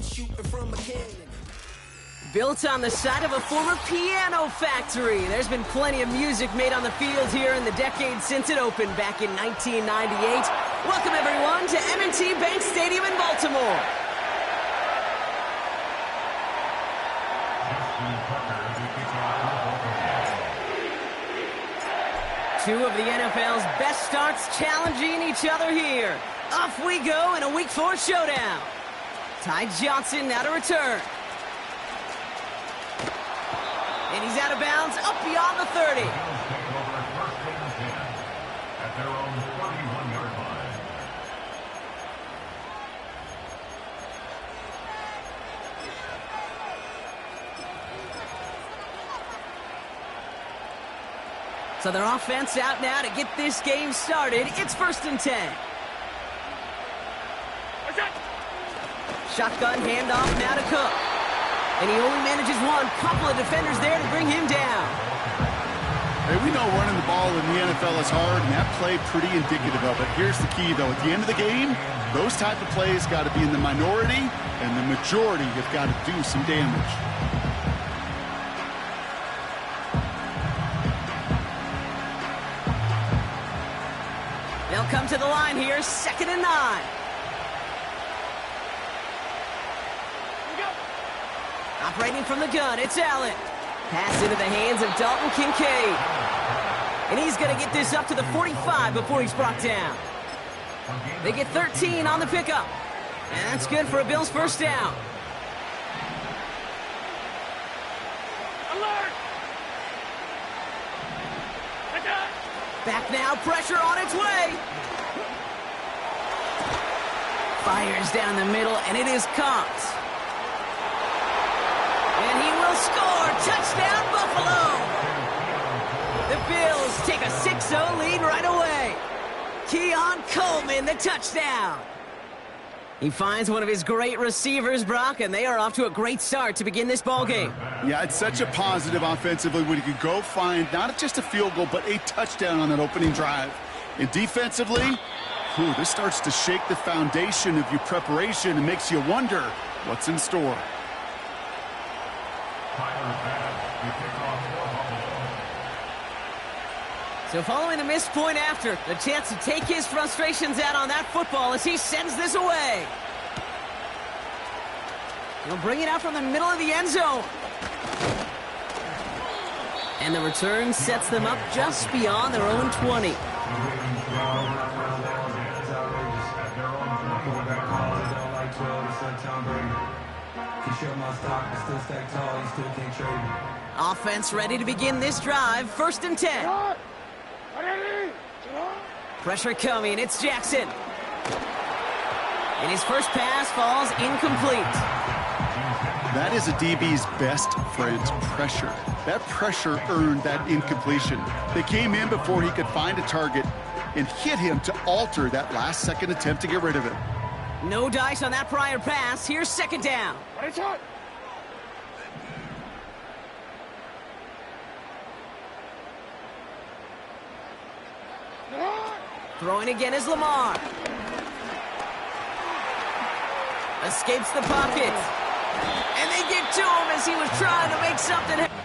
shooting from a cannon. Built on the side of a former piano factory, there's been plenty of music made on the field here in the decade since it opened back in 1998. Welcome, everyone, to M&T Bank Stadium in Baltimore. Two of the NFL's best starts challenging each other here. Off we go in a Week 4 showdown. Ty Johnson now to return. And he's out of bounds, up beyond the 30. At their own 31-yard line. So their offense out now to get this game started. It's 1st and 10. Shotgun handoff now to Cook. And he only manages one. Couple of defenders there to bring him down. Hey, we know running the ball in the NFL is hard, and that play pretty indicative of it. Here's the key, though. At the end of the game, those type of plays got to be in the minority, and the majority have got to do some damage. They'll come to the line here, 2nd and 9. Operating from the gun, it's Allen. Pass into the hands of Dalton Kincaid. And he's going to get this up to the 45 before he's brought down. They get 13 on the pickup. And that's good for a Bills first down. Alert! Back now, pressure on its way. Fires down the middle, and it is caught. And he will score. Touchdown, Buffalo. The Bills take a 6-0 lead right away. Keon Coleman, the touchdown. He finds one of his great receivers, Brock, and they are off to a great start to begin this ballgame. Yeah, it's such a positive offensively when you can go find not just a field goal, but a touchdown on that opening drive. And defensively, this starts to shake the foundation of your preparation and makes you wonder what's in store. So following the missed point after, the chance to take his frustrations out on that football as he sends this away. He'll bring it out from the middle of the end zone. And the return sets them up just beyond their own 20. Offense ready to begin this drive. 1st and 10. Pressure coming. It's Jackson. And his first pass falls incomplete. That is a DB's best friend, pressure. That pressure earned that incompletion. They came in before he could find a target and hit him to alter that last-second attempt to get rid of it. No dice on that prior pass. Here's 2nd down. Throwing again is Lamar. Escapes the pocket. And they get to him as he was trying to make something happen.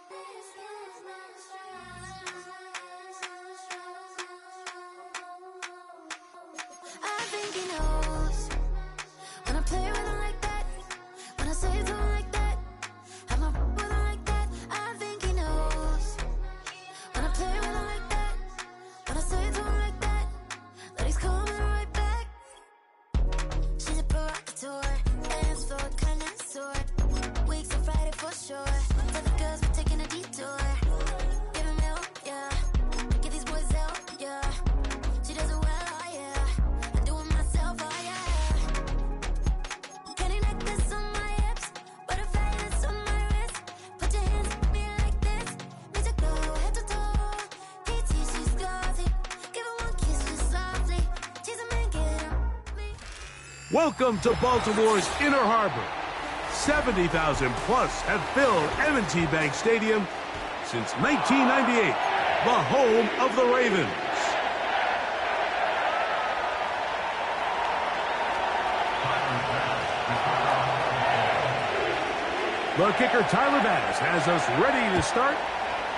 This is my stride. Welcome to Baltimore's Inner Harbor. 70,000 plus have filled M&T Bank Stadium since 1998, the home of the Ravens. The kicker, Tyler Bass, has us ready to start.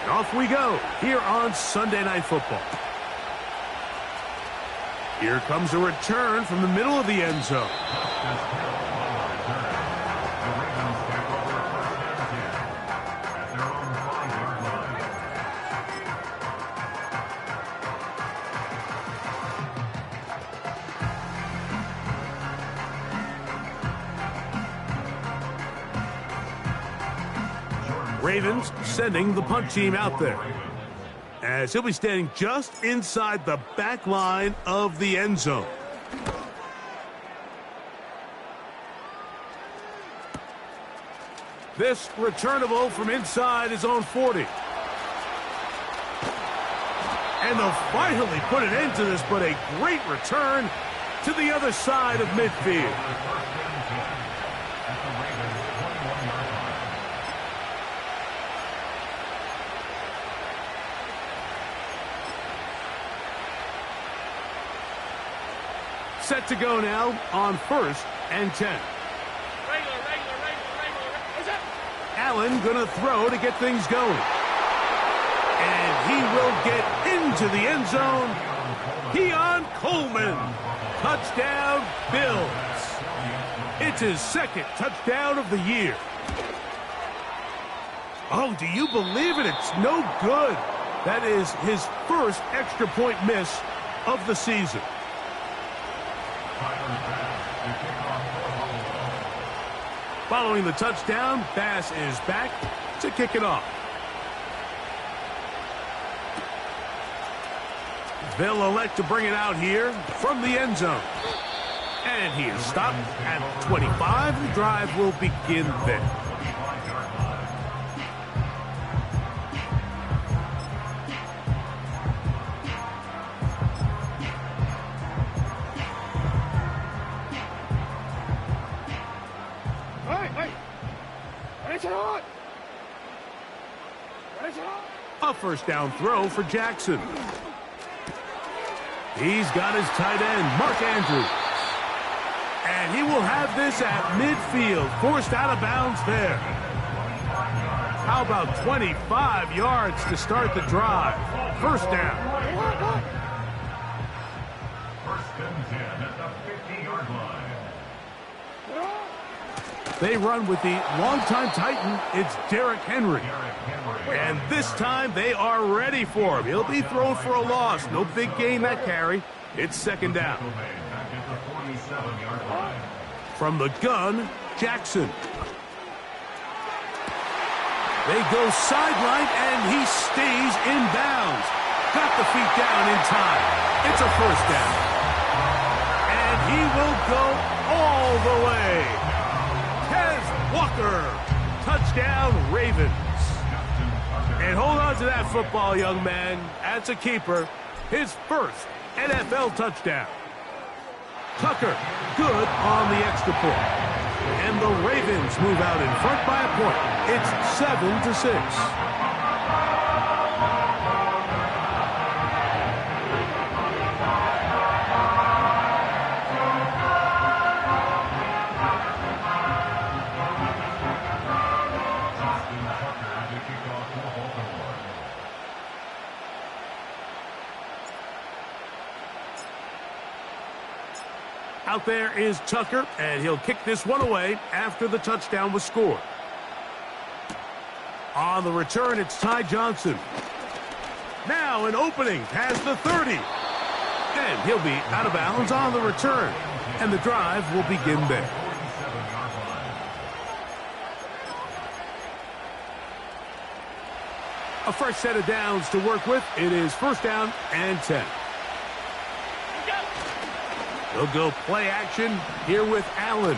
And off we go here on Sunday Night Football. Here comes a return from the middle of the end zone. Ravens sending the punt team out there, as he'll be standing just inside the back line of the end zone. This returnable from inside his own 40. And they'll finally put an end to this, but a great return to the other side of midfield. Set to go now on 1st and 10. Allen gonna throw to get things going. And he will get into the end zone. Keon Coleman. Touchdown, Bills. It's his second touchdown of the year. Oh, do you believe it? It's no good. That is his first extra point miss of the season. Following the touchdown, Bass is back to kick it off. They'll elect to bring it out here from the end zone. And he is stopped at 25. The drive will begin there. A first down throw for Jackson. He's got his tight end, Mark Andrews. And he will have this at midfield, forced out of bounds there. How about 25 yards to start the drive? First down. First and 10 at the 50-yard line. They run with the longtime Titan. It's Derrick Henry. And this time they are ready for him. He'll be thrown for a loss. No big gain that carry. It's second down. From the gun, Jackson. They go sideline, and he stays in bounds. Got the feet down in time. It's a first down. And he will go all the way. Walker, touchdown Ravens. And hold on to that football, young man. That's a keeper. His first NFL touchdown. Tucker, good on the extra point. And the Ravens move out in front by a point. It's 7-6. Out there is Tucker, and he'll kick this one away after the touchdown was scored. On the return, it's Ty Johnson. Now an opening past the 30. And he'll be out of bounds on the return. And the drive will begin there. A fresh set of downs to work with. It is first down and 10. They'll go play action here with Allen.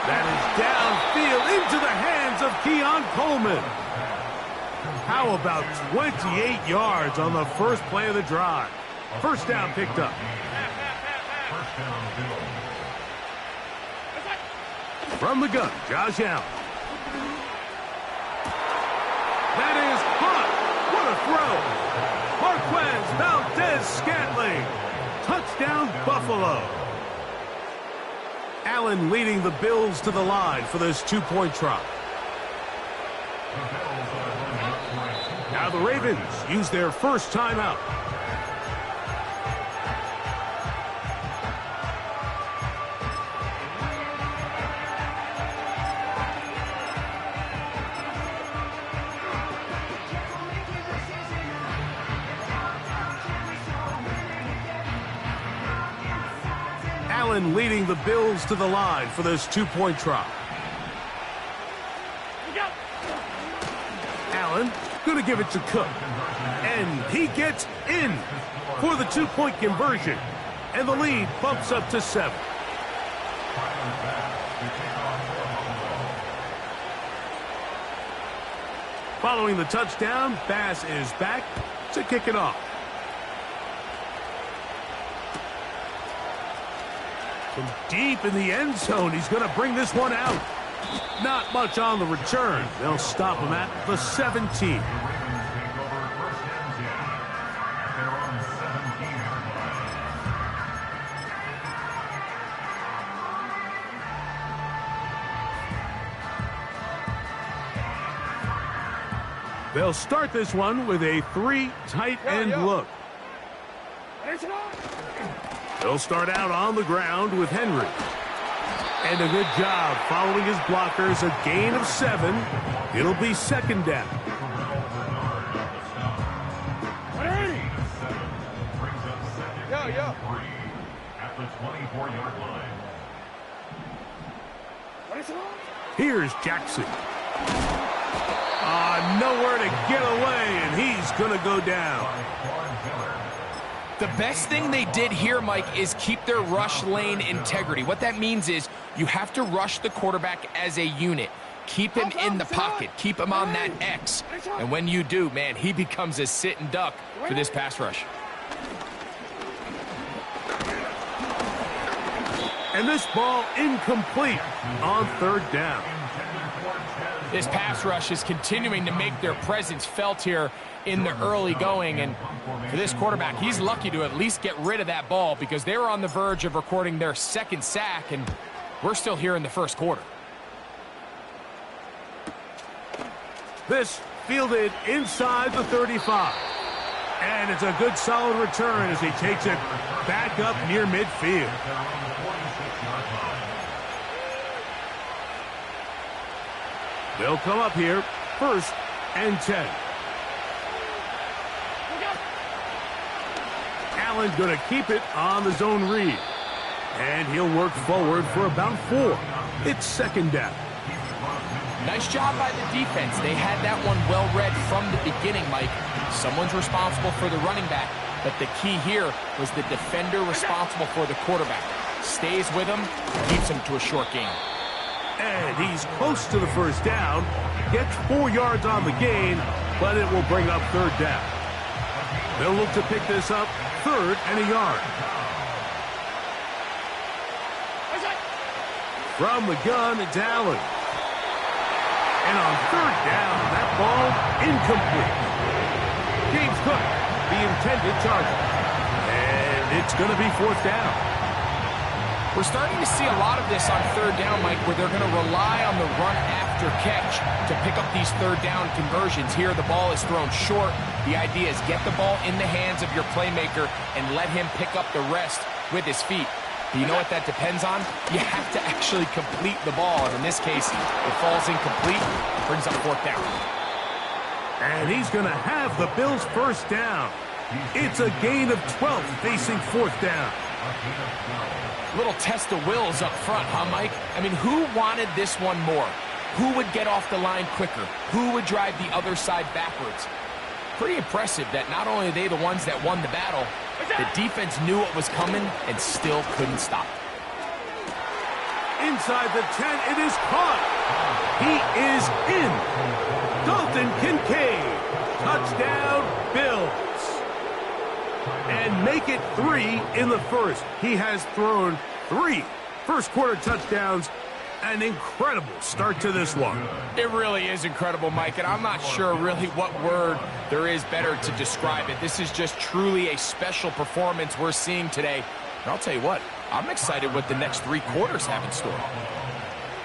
That is downfield into the hands of Keon Coleman. How about 28 yards on the first play of the drive? First down picked up. From the gun, Josh Allen. That is hot. What a throw. Marquez Valdez-Scantling. Touchdown, Buffalo. Allen leading the Bills to the line for this two-point try. Now the Ravens use their first timeout. Allen leading the Bills to the line for this two-point try. Allen going to give it to Cook. And he gets in for the two-point conversion. And the lead bumps up to 7. Following the touchdown, Bass is back to kick it off. From deep in the end zone, he's going to bring this one out. Not much on the return. They'll stop him at the 17. They'll start this one with a 3 tight end look. They'll start out on the ground with Henry. And a good job following his blockers, a gain of 7. It'll be second down. At the 24-yard line. Here's Jackson. Nowhere to get away, and he's going to go down. The best thing they did here, Mike, is keep their rush lane integrity. What that means is you have to rush the quarterback as a unit. Keep him in the pocket. Keep him on that X. And when you do, man, he becomes a sit and duck for this pass rush. And this ball incomplete on third down. This pass rush is continuing to make their presence felt here in the early going. And for this quarterback, he's lucky to at least get rid of that ball because they were on the verge of recording their second sack, and we're still here in the first quarter. This fielded inside the 35. And it's a good solid return as he takes it back up near midfield. They'll come up here, 1st and 10. Allen going to keep it on the zone read. And he'll work forward for about 4. It's second down. Nice job by the defense. They had that one well read from the beginning, Mike. Someone's responsible for the running back, but the key here was the defender responsible for the quarterback. Stays with him, keeps him to a short gain. And he's close to the first down. Gets 4 yards on the gain, but it will bring up third down. They'll look to pick this up 3rd and a yard. From the gun, it's Allen. And on third down, that ball incomplete. James Cook, the intended target. And it's going to be 4th down. We're starting to see a lot of this on third down, Mike, where they're going to rely on the run after catch to pick up these third down conversions. Here, the ball is thrown short. The idea is get the ball in the hands of your playmaker and let him pick up the rest with his feet. But you know what that depends on? You have to actually complete the ball. And in this case, it falls incomplete. It brings up 4th down. And he's going to have the Bills' first down. It's a gain of 12 facing 4th down. Little test of wills up front, huh, Mike? I mean, who wanted this one more? Who would get off the line quicker? Who would drive the other side backwards? Pretty impressive that not only are they the ones that won the battle, the defense knew what was coming and still couldn't stop it. Inside the 10, it is caught. He is in. Dalton Kincaid. Touchdown, Bills. And make it 3 in the first. He has thrown 3 first-quarter touchdowns. An incredible start to this one. It really is incredible, Mike, and I'm not sure really what word there is better to describe it. This is just truly a special performance we're seeing today. And I'll tell you what, I'm excited what the next 3 quarters have in store.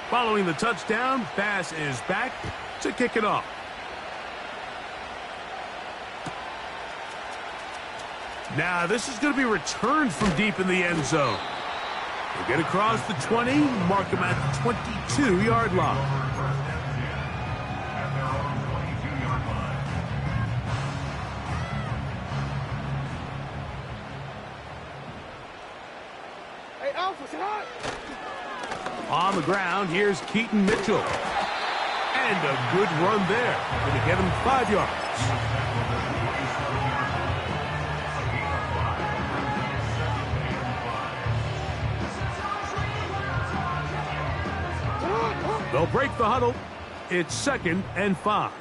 Following the touchdown, Bass is back to kick it off. Now, this is going to be returned from deep in the end zone. They get across the 20, mark him at the 22-yard line. Hey, Alpha, sit hot. On the ground, here's Keaton Mitchell. And a good run there. Going to get him 5 yards. They'll break the huddle. It's 2nd and 5.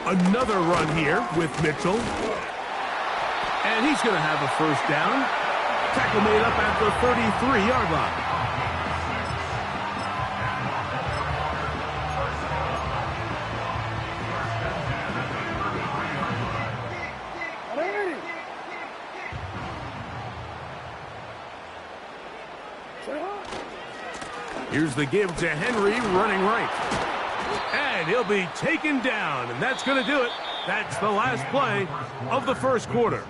Another run here with Mitchell. And he's going to have a first down. Tackle made up at the 33-yard line. Here's the give to Henry running right. And he'll be taken down, and that's going to do it. That's the last play of the first quarter.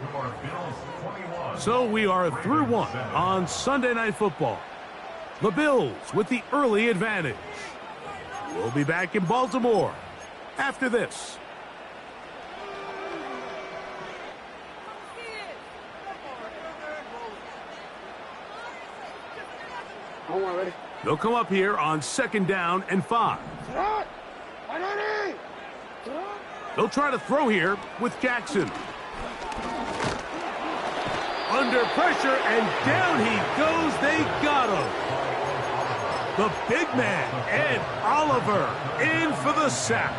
So we are through 1 on Sunday Night Football. The Bills with the early advantage. We'll be back in Baltimore after this. They'll come up here on 2nd down and 5. They'll try to throw here with Jackson. Under pressure, and down he goes. They got him. The big man, Ed Oliver, in for the sack.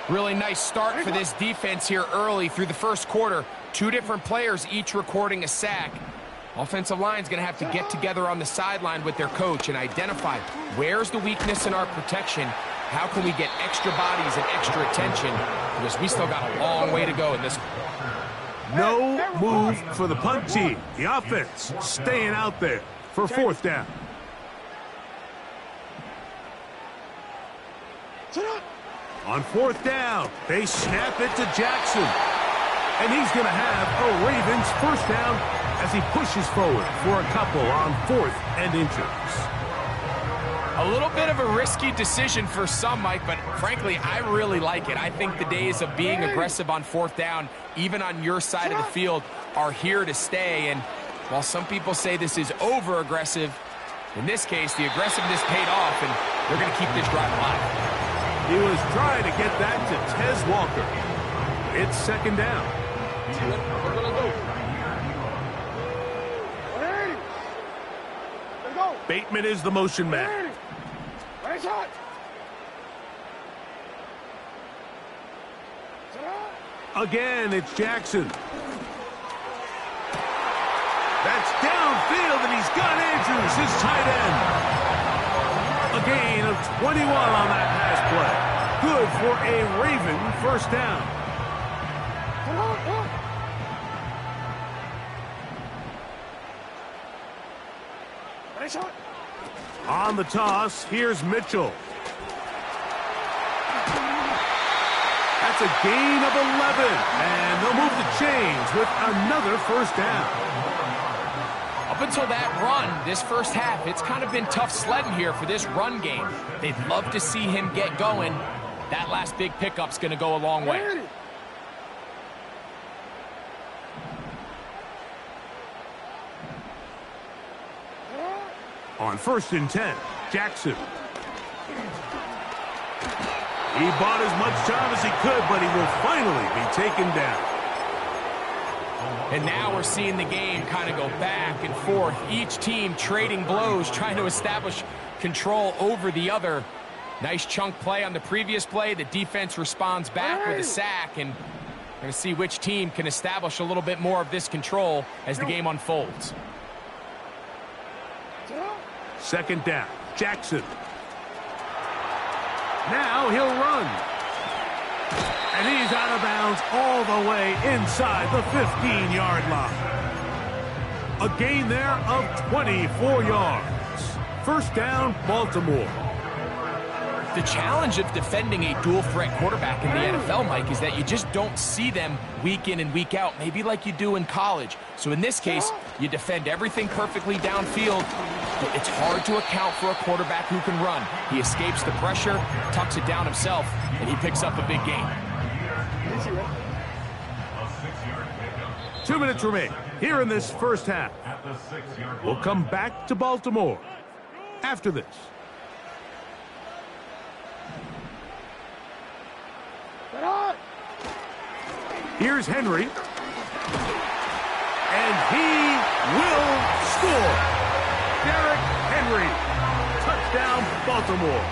Really nice start for this defense here early through the first quarter. 2 different players each recording a sack. Offensive line's going to have to get together on the sideline with their coach and identify where's the weakness in our protection. How can we get extra bodies and extra attention? Because we still got a long way to go in this one. No move for the punt team. The offense staying out there for 4th down. On 4th down, they snap it to Jackson. And he's going to have a Ravens first down as he pushes forward for a couple on 4th and inches. A little bit of a risky decision for some, Mike, but frankly, I really like it. I think the days of being aggressive on 4th down, even on your side of the field, are here to stay. And while some people say this is over-aggressive, in this case, the aggressiveness paid off, and they're going to keep this drive alive. He was trying to get that to Tez Walker. It's 2nd down. Bateman is the motion man. Again, it's Jackson. That's downfield, and he's got Andrews, his tight end. A gain of 21 on that pass play. Good for a Raven first down. On the toss, here's Mitchell. That's a gain of 11, and they'll move the chains with another first down. Up until that run, this first half, it's kind of been tough sledding here for this run game. They'd love to see him get going. That last big pickup's going to go a long way. On 1st and 10, Jackson. He bought as much time as he could, but he will finally be taken down. And now we're seeing the game kind of go back and forth. Each team trading blows, trying to establish control over the other. Nice chunk play on the previous play. The defense responds back with a sack, and We're going to see which team can establish a little bit more of this control as the game unfolds. Second down, Jackson. Now he'll run. And he's out of bounds all the way inside the 15-yard line. A gain there of 24 yards. First down, Baltimore. The challenge of defending a dual-threat quarterback in the NFL, Mike, is that you just don't see them week in and week out, maybe like you do in college. So in this case, you defend everything perfectly downfield. It's hard to account for a quarterback who can run. He escapes the pressure, tucks it down himself, and he picks up a big gain. 2 minutes remain here in this first half. We'll come back to Baltimore after this. Here's Henry. And he will score. Derrick Henry. Touchdown, Baltimore.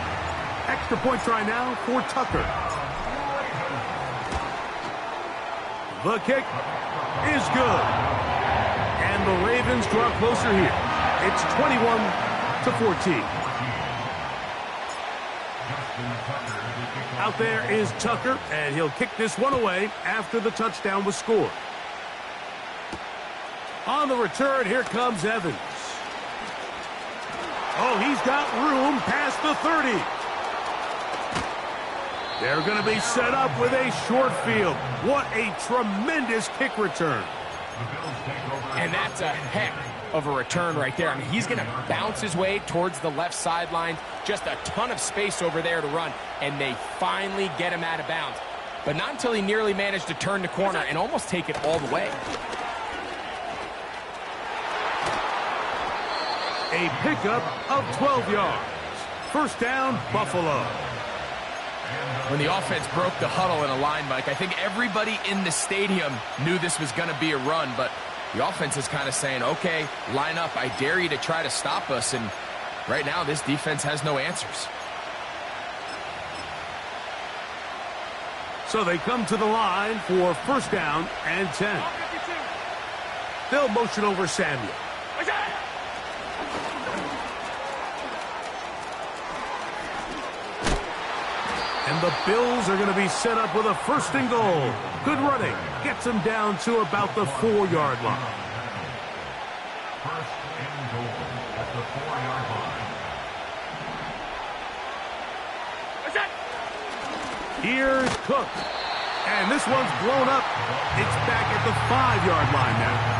Extra point try now for Tucker. The kick is good. And the Ravens draw closer here. It's 21-14. Out there is Tucker, and he'll kick this one away after the touchdown was scored. On the return, here comes Evans. Oh, he's got room past the 30. They're going to be set up with a short field. What a tremendous kick return. And that's a heck of a return right there. I mean, he's going to bounce his way towards the left sideline. Just a ton of space over there to run, and they finally get him out of bounds. But not until he nearly managed to turn the corner and almost take it all the way. A pickup of 12 yards. First down, Buffalo. When the offense broke the huddle in a line, Mike, I think everybody in the stadium knew this was going to be a run, but the offense is kind of saying, okay, line up. I dare you to try to stop us. And right now, this defense has no answers. So they come to the line for first down and 10. They'll motion over Samuel. And the Bills are going to be set up with a first and goal. Good running. Gets them down to about the 4-yard line. First and goal at the 4-yard line. Here's Cook. And this one's blown up. It's back at the 5-yard line now.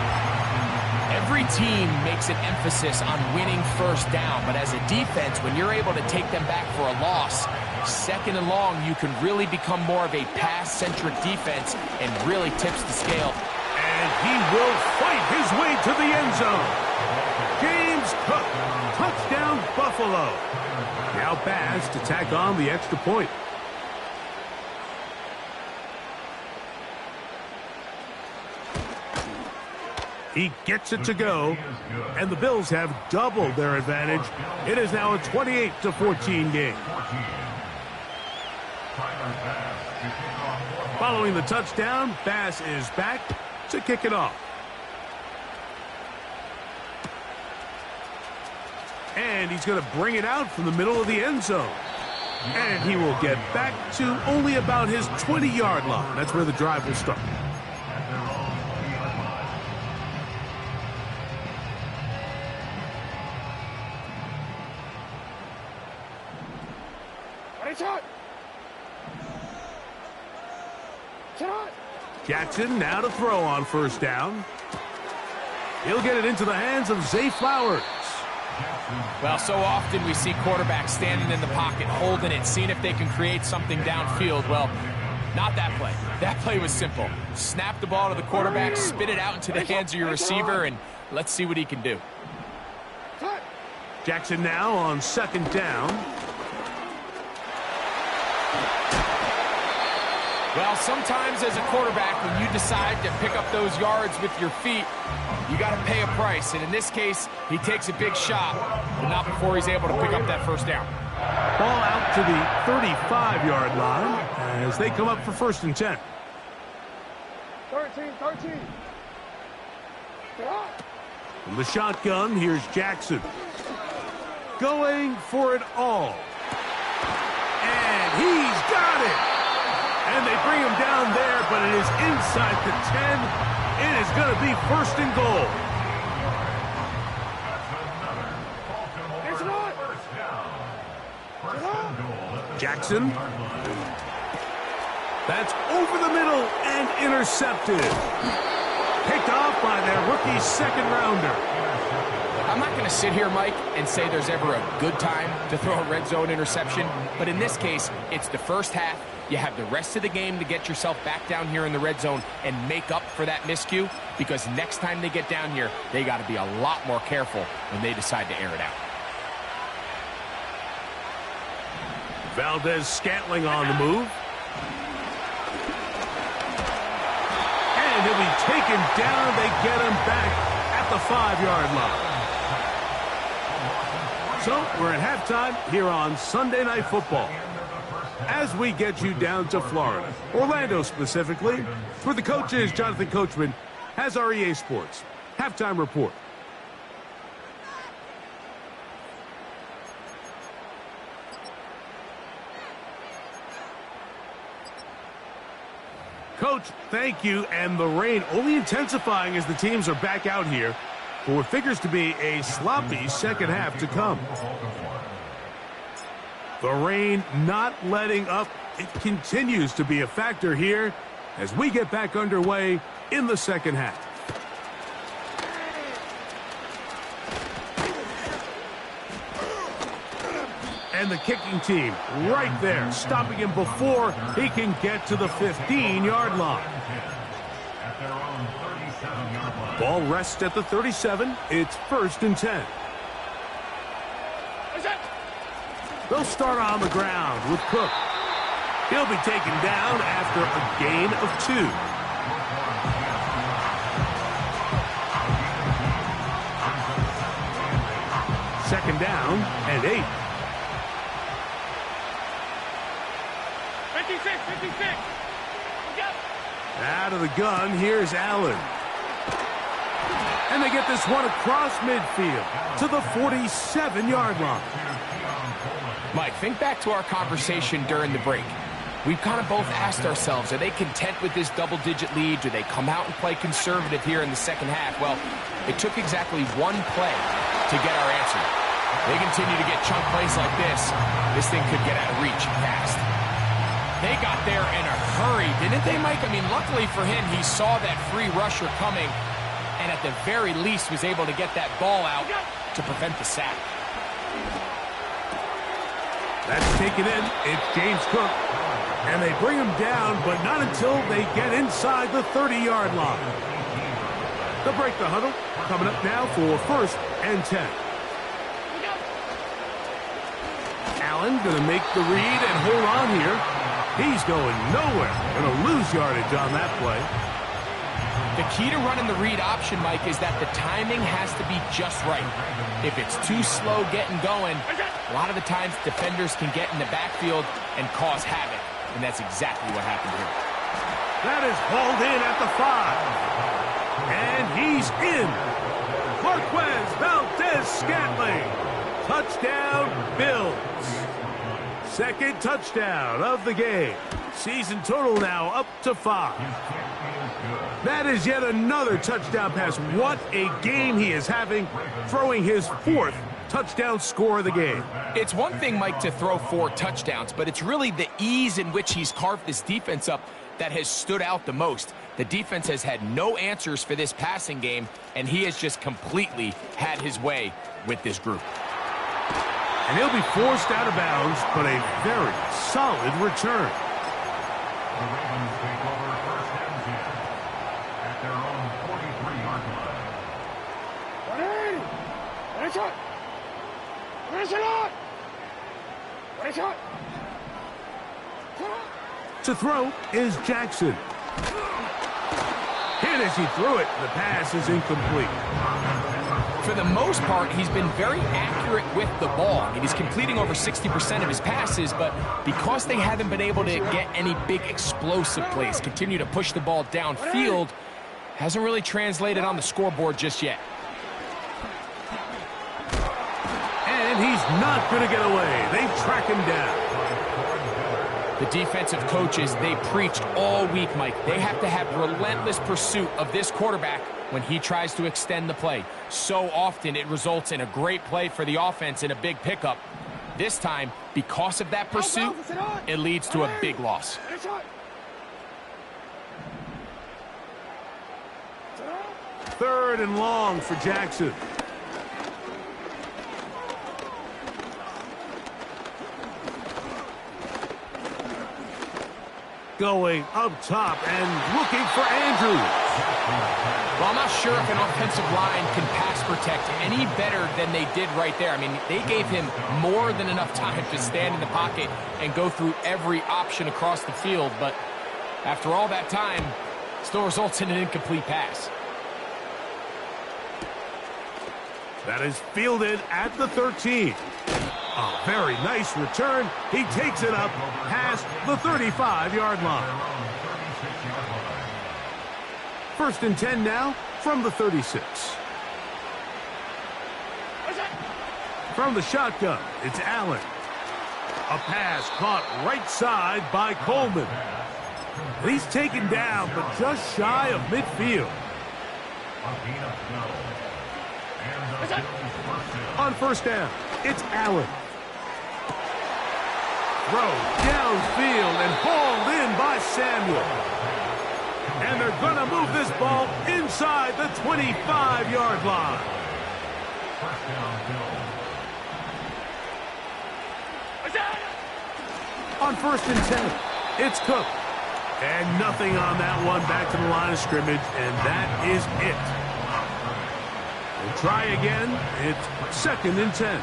Every team makes an emphasis on winning first down, but as a defense, when you're able to take them back for a loss, second and long, you can really become more of a pass-centric defense and really tips the scale. And he will fight his way to the end zone. James Cook, touchdown Buffalo. Now Baz to tack on the extra point. He gets it to go, and the Bills have doubled their advantage. It is now a 28-14 game. Following the touchdown, Bass is back to kick it off. And he's going to bring it out from the middle of the end zone. And he will get back to only about his 20-yard line. That's where the drive will start. Jackson now to throw on first down. He'll get it into the hands of Zay Flowers. Well, so often we see quarterbacks standing in the pocket, holding it, seeing if they can create something downfield. Well, not that play. That play was simple. Snap the ball to the quarterback, spit it out into the hands of your receiver, and let's see what he can do. Jackson now on second down. Well, sometimes as a quarterback, when you decide to pick up those yards with your feet, you got to pay a price. And in this case, he takes a big shot, but not before he's able to pick up that first down. Ball out to the 35-yard line as they come up for first and 10. 13. From the shotgun, here's Jackson. Going for it all. And he's got it. And they bring him down there, but it is inside the 10. It is going to be first and goal. Jackson. That's over the middle and intercepted. Picked off by their rookie second rounder. I'm not going to sit here, Mike, and say there's ever a good time to throw a red zone interception, but in this case, it's the first half. You have the rest of the game to get yourself back down here in the red zone and make up for that miscue, because next time they get down here, they got to be a lot more careful when they decide to air it out. Valdez-Scantling on the move. And he'll be taken down. They get him back at the 5-yard line. So we're at halftime here on Sunday Night Football. As we get you down to Florida, Orlando specifically, for the coaches, Jonathan Coachman has our EA Sports halftime report. Coach, thank you. And the rain only intensifying as the teams are back out here for what figures to be a sloppy second half to come. The rain not letting up. It continues to be a factor here as we get back underway in the second half. And the kicking team right there, stopping him before he can get to the 15-yard line. Ball rests at the 37. It's 1st and 10. They'll start on the ground with Cook. He'll be taken down after a gain of 2. Second down and 8. 56. Out of the gun, here's Allen. And they get this one across midfield to the 47-yard line. Mike, think back to our conversation during the break. We've kind of both asked ourselves, are they content with this double-digit lead? Do they come out and play conservative here in the second half? Well, it took exactly one play to get our answer. They continue to get chunk plays like this. This thing could get out of reach fast. They got there in a hurry, didn't they, Mike? I mean, luckily for him, he saw that free rusher coming and at the very least was able to get that ball out to prevent the sack. That's taken in. It's James Cook. And they bring him down, but not until they get inside the 30-yard line. They'll break the huddle. Coming up now for 1st and 10. Allen going to make the read and hold on here. He's going nowhere. Going to lose yardage on that play. The key to running the read option, Mike, is that the timing has to be just right. If it's too slow getting going, a lot of the times defenders can get in the backfield and cause havoc. And that's exactly what happened here. That is hauled in at the 5. And he's in. Marquez Valdez-Scantling. Touchdown, Bills. Second touchdown of the game. Season total now up to 5. That is yet another touchdown pass. What a game he is having, throwing his 4th touchdown score of the game. It's one thing, Mike, to throw 4 touchdowns, but it's really the ease in which he's carved this defense up that has stood out the most. The defense has had no answers for this passing game, and he has just completely had his way with this group. And he'll be forced out of bounds, but a very solid return. The Ravens take over 1st and 10 at their own 43-yard line. 180! To throw is Jackson. Hit as he threw it. The pass is incomplete. For the most part, he's been very accurate with the ball. I mean, he's completing over 60% of his passes, but because they haven't been able to get any big explosive plays, continue to push the ball downfield, hasn't really translated on the scoreboard just yet. And he's not going to get away. They track him down. The defensive coaches, they preached all week, Mike. They have to have relentless pursuit of this quarterback when he tries to extend the play. So often it results in a great play for the offense and a big pickup. This time, because of that pursuit, it leads to a big loss. Third and long for Jackson. Going up top and looking for Andrews. Well, I'm not sure if an offensive line can pass protect any better than they did right there. I mean, they gave him more than enough time to stand in the pocket and go through every option across the field. But after all that time, still results in an incomplete pass. That is fielded at the 13. A very nice return. He takes it up past the 35-yard line. First and 10 now from the 36. From the shotgun, it's Allen. A pass caught right side by Coleman. He's taken down, but just shy of midfield. On first down, it's Allen. Throw downfield and hauled in by Samuel. And they're going to move this ball inside the 25-yard line. On first and 10, it's Cook. And nothing on that one, back to the line of scrimmage, and that is it. And try again, it's second and 10.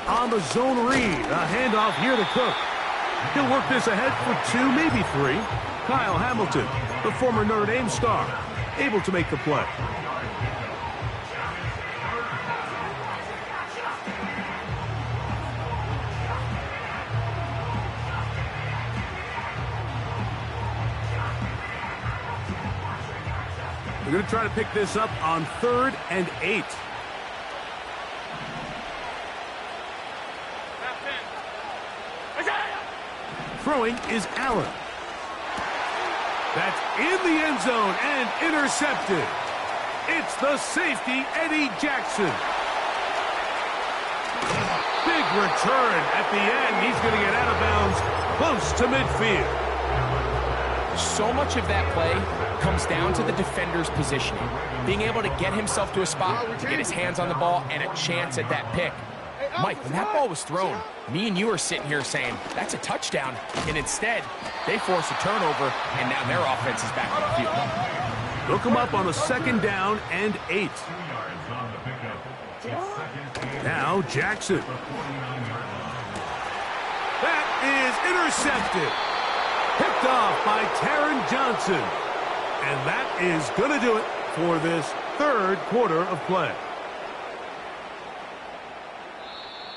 On the zone read, a handoff here to Cook. He'll work this ahead for 2, maybe 3. Kyle Hamilton, the former Notre Dame star, able to make the play. We're going to try to pick this up on 3rd and 8. Throwing is Allen. That's in the end zone and intercepted. It's the safety, Eddie Jackson. Big return at the end. He's going to get out of bounds close to midfield. So much of that play comes down to the defender's positioning. Being able to get himself to a spot, to get his hands on the ball, and a chance at that pick. Mike, when that ball was thrown, me and you are sitting here saying, that's a touchdown. And instead, they force a turnover, and now their offense is back on the field. Look him up on a 2nd down and 8. Now Jackson. That is intercepted. Picked off by Taron Johnson. And that is going to do it for this 3rd quarter of play.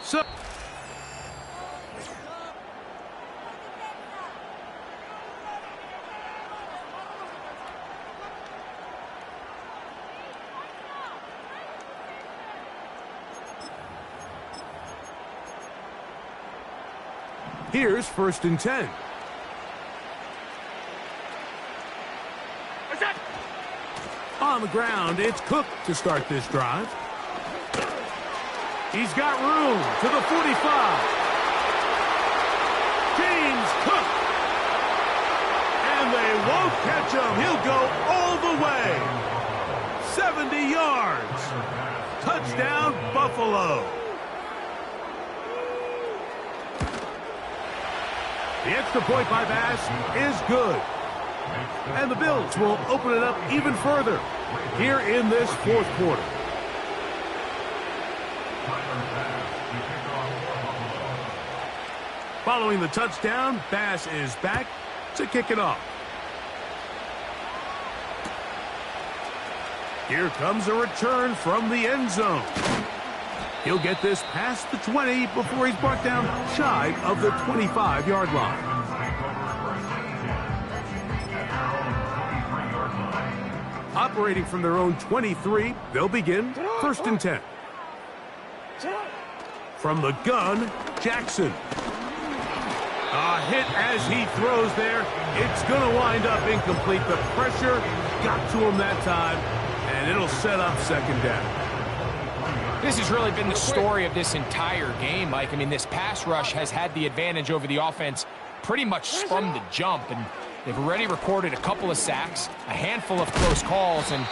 So here's 1st and 10. On the ground, it's Cook to start this drive. He's got room to the 45. James Cook. And they won't catch him. He'll go all the way. 70 yards. Touchdown, Buffalo. The extra point by Bass is good. And the Bills will open it up even further here in this 4th quarter. Following the touchdown, Bass is back to kick it off. Here comes a return from the end zone. He'll get this past the 20 before he's brought down shy of the 25-yard line. Operating from their own 23, they'll begin 1st and 10. From the gun, Jackson. A hit as he throws there. It's going to wind up incomplete. The pressure got to him that time, and it'll set up 2nd down. This has really been the story of this entire game, Mike. I mean, this pass rush has had the advantage over the offense pretty much from the jump, and they've already recorded a couple of sacks, a handful of close calls, and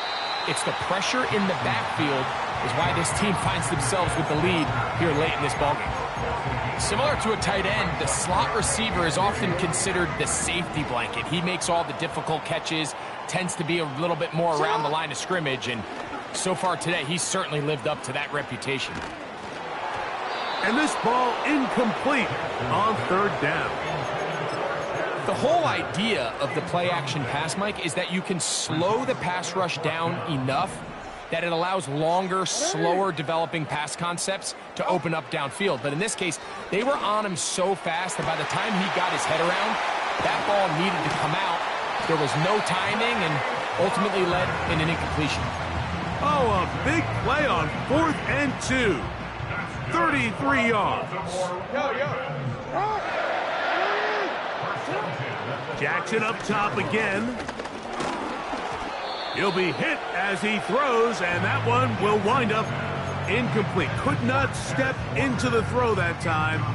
it's the pressure in the backfield is why this team finds themselves with the lead here late in this ballgame. Similar to a tight end, the slot receiver is often considered the safety blanket. He makes all the difficult catches, tends to be a little bit more around the line of scrimmage, and so far today, he's certainly lived up to that reputation. And this ball incomplete on 3rd down. The whole idea of the play-action pass, Mike, is that you can slow the pass rush down enough that it allows longer, slower developing pass concepts to open up downfield. But in this case, they were on him so fast that by the time he got his head around, that ball needed to come out. There was no timing and ultimately led in an incompletion. Oh, a big play on 4th and 2. 33 yards. Jackson up top again. He'll be hit as he throws, and that one will wind up incomplete. Could not step into the throw that time.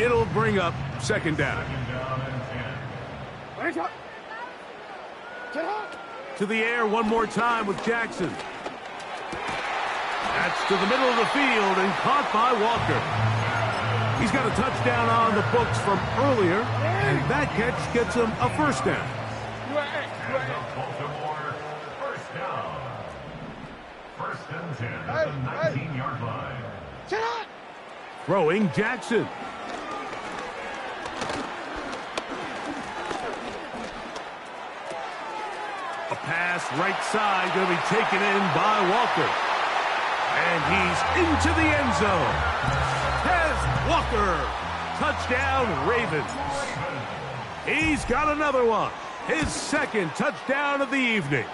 It'll bring up 2nd down. To the air one more time with Jackson. That's to the middle of the field and caught by Walker. He's got a touchdown on the books from earlier, and that catch gets him a 1st down. First and 10 at the 19-yard line. Throwing Jackson. A pass right side going to be taken in by Walker. And he's into the end zone. Tez Walker. Touchdown, Ravens. He's got another one. His 2nd touchdown of the evening.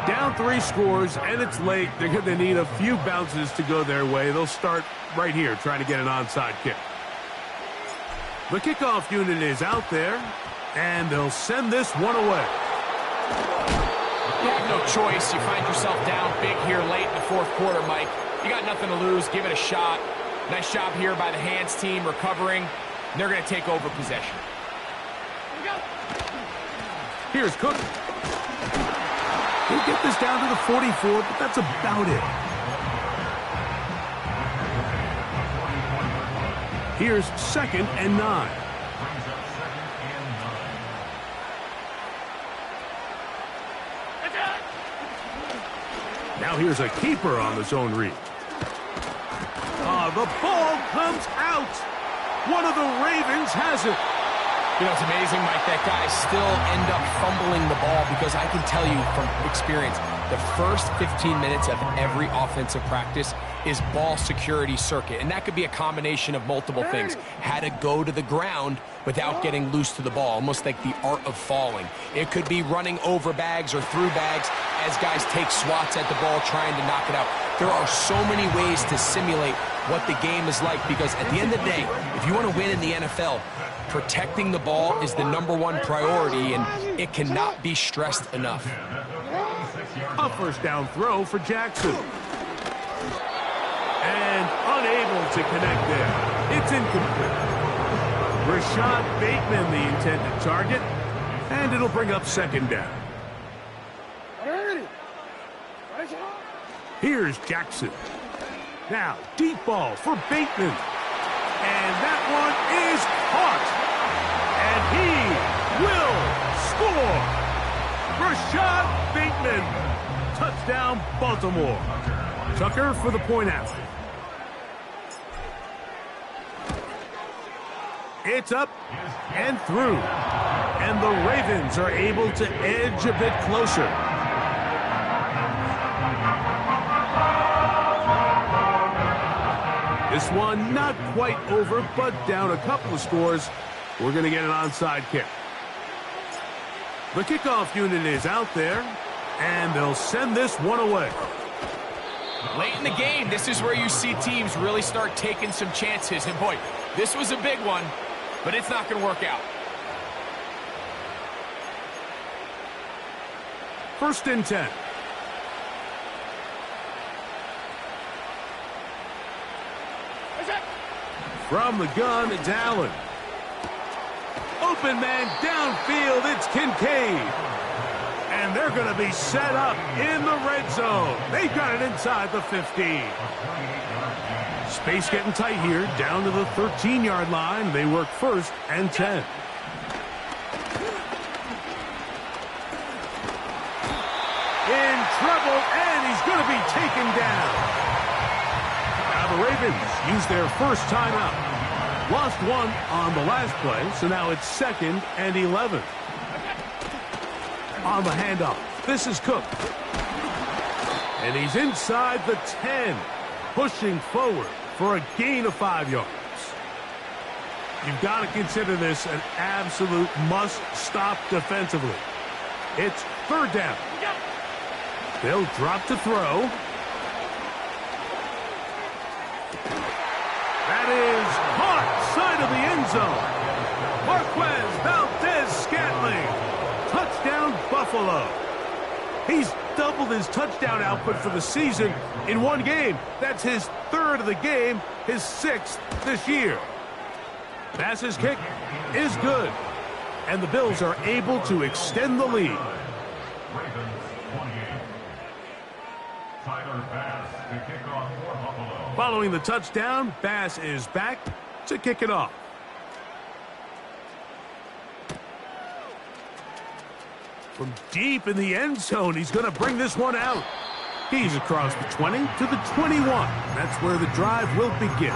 Down 3 scores, and it's late. They're going to need a few bounces to go their way. They'll start right here trying to get an onside kick. The kickoff unit is out there, and they'll send this one away. You have no choice. You find yourself down big here late in the 4th quarter, Mike. You got nothing to lose. Give it a shot. Nice job here by the hands team recovering. They're going to take over possession. Here's Cook. He'll get this down to the 44, but that's about it. Here's 2nd and 9. Now here's a keeper on the zone read. The ball comes out. One of the Ravens has it. You know, it's amazing, Mike, that guys still end up fumbling the ball because I can tell you from experience, the first 15 minutes of every offensive practice is ball security circuit. And that could be a combination of multiple things. How to go to the ground without getting loose to the ball, almost like the art of falling. It could be running over bags or through bags as guys take swats at the ball trying to knock it out. There are so many ways to simulate what the game is like because at the end of the day, if you want to win in the NFL, protecting the ball is the #1 priority, and it cannot be stressed enough. A 1st down throw for Jackson. And unable to connect there. It's incomplete. Rashad Bateman, the intended target, and it'll bring up 2nd down. Here's Jackson. Now, deep ball for Bateman. And that one is caught. And he will score. Rashad Bateman. Touchdown, Baltimore. Tucker for the point after. It's up and through. And the Ravens are able to edge a bit closer. This one not quite over, but down a couple of scores. We're going to get an onside kick. The kickoff unit is out there, and they'll send this one away. Late in the game, this is where you see teams really start taking some chances. And boy, this was a big one, but it's not going to work out. First and 10. From the gun, it's Allen. Open man downfield, it's Kincaid. And they're going to be set up in the red zone. They've got it inside the 15. Space getting tight here, down to the 13-yard line. They work first and 10. In trouble, and he's going to be taken down. Now the Ravens use their first timeout. Lost one on the last play, so now it's 2nd and 11. On the handoff, this is Cook. And he's inside the 10, pushing forward for a gain of 5 yards. You've got to consider this an absolute must-stop defensively. It's 3rd down. They'll drop to throw. That is caught side of the end zone. Marquez Valdez-Scantling. Touchdown, Buffalo. He's doubled his touchdown output for the season in one game. That's his 3rd of the game, his 6th this year. Bass's kick is good, and the Bills are able to extend the lead. Following the touchdown, Bass is back to kick it off. From deep in the end zone, he's going to bring this one out. He's across the 20 to the 21. That's where the drive will begin.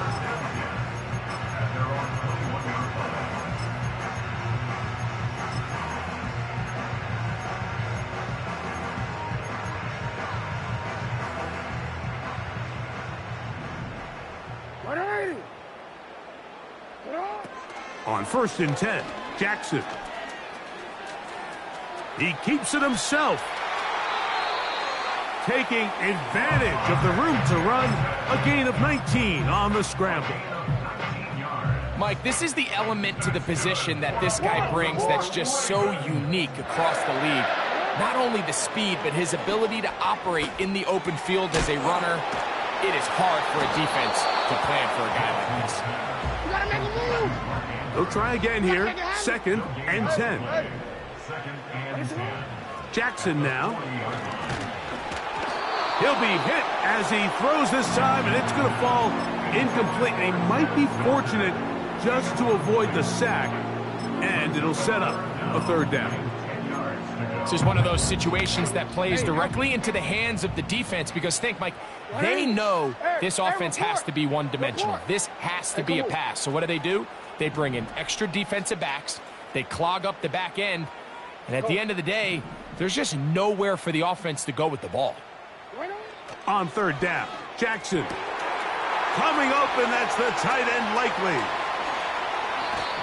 On 1st and 10, Jackson. He keeps it himself. Taking advantage of the room to run. A gain of 19 on the scramble. Mike, this is the element to the position that this guy brings that's just so unique across the league. Not only the speed, but his ability to operate in the open field as a runner. It is hard for a defense to plan for a guy like this. You gotta make a move. They'll try again here. 2nd and 10. Jackson now. He'll be hit as he throws this time, and it's going to fall incomplete. They might be fortunate just to avoid the sack, and it'll set up a 3rd down. This is one of those situations that plays directly into the hands of the defense because think, Mike, they know this offense has to be one-dimensional. This has to be a pass. So what do? They bring in extra defensive backs. They clog up the back end. And at the end of the day, there's just nowhere for the offense to go with the ball. On 3rd down, Jackson. Coming open, that's the tight end likely.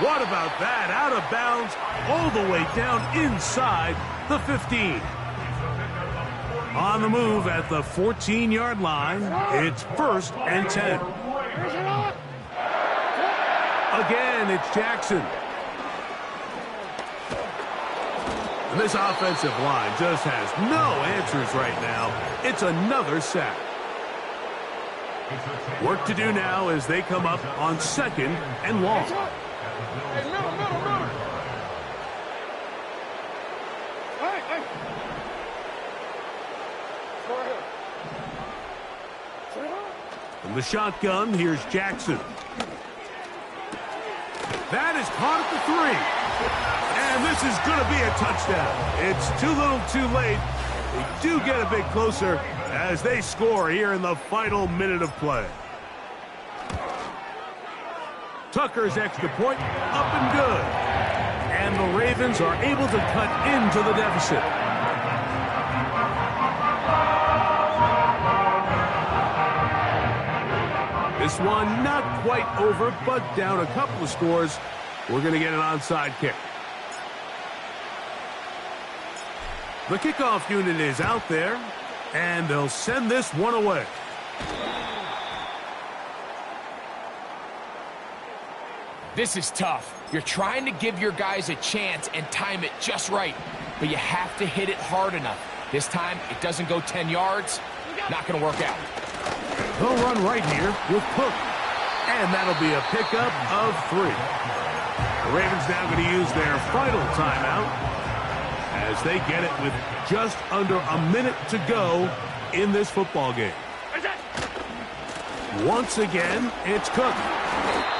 What about that? Out of bounds, all the way down inside the 15. On the move at the 14-yard line, it's 1st and 10. Again, it's Jackson. And this offensive line just has no answers right now. It's another sack. Work to do now as they come up on 2nd and long. Hey, middle. Hey. Go ahead. From the shotgun, here's Jackson. That is caught at the 3. And this is going to be a touchdown. It's too little too late. They do get a bit closer as they score here in the final minute of play. Tucker's extra point up and good. And the Ravens are able to cut into the deficit. This one not quite over, but down a couple of scores. We're going to get an onside kick. The kickoff unit is out there, and they'll send this one away. This is tough. You're trying to give your guys a chance and time it just right, but you have to hit it hard enough. This time, it doesn't go 10 yards. Not going to work out. They'll run right here with Cook, and that'll be a pickup of 3. The Ravens now going to use their final timeout as they get it with just under a minute to go in this football game. Once again, it's Cook.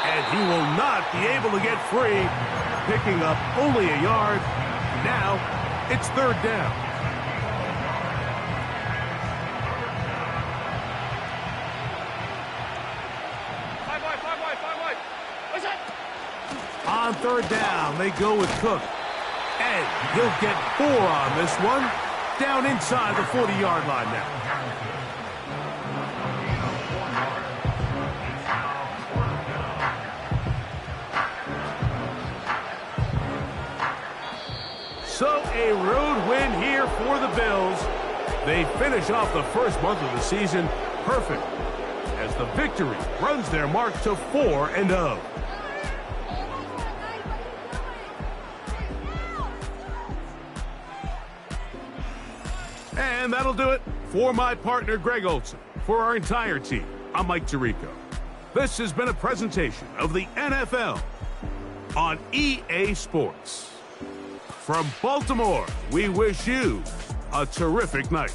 And he will not be able to get free, picking up only a yard. Now, it's 3rd down. On 3rd down, they go with Cook. And he'll get 4 on this one. Down inside the 40-yard line now. So a road win here for the Bills. They finish off the first month of the season perfect as the victory runs their mark to 4-0. And that'll do it for my partner, Greg Olson. For our entire team, I'm Mike Tirico. This has been a presentation of the NFL on EA Sports. From Baltimore, we wish you a terrific night.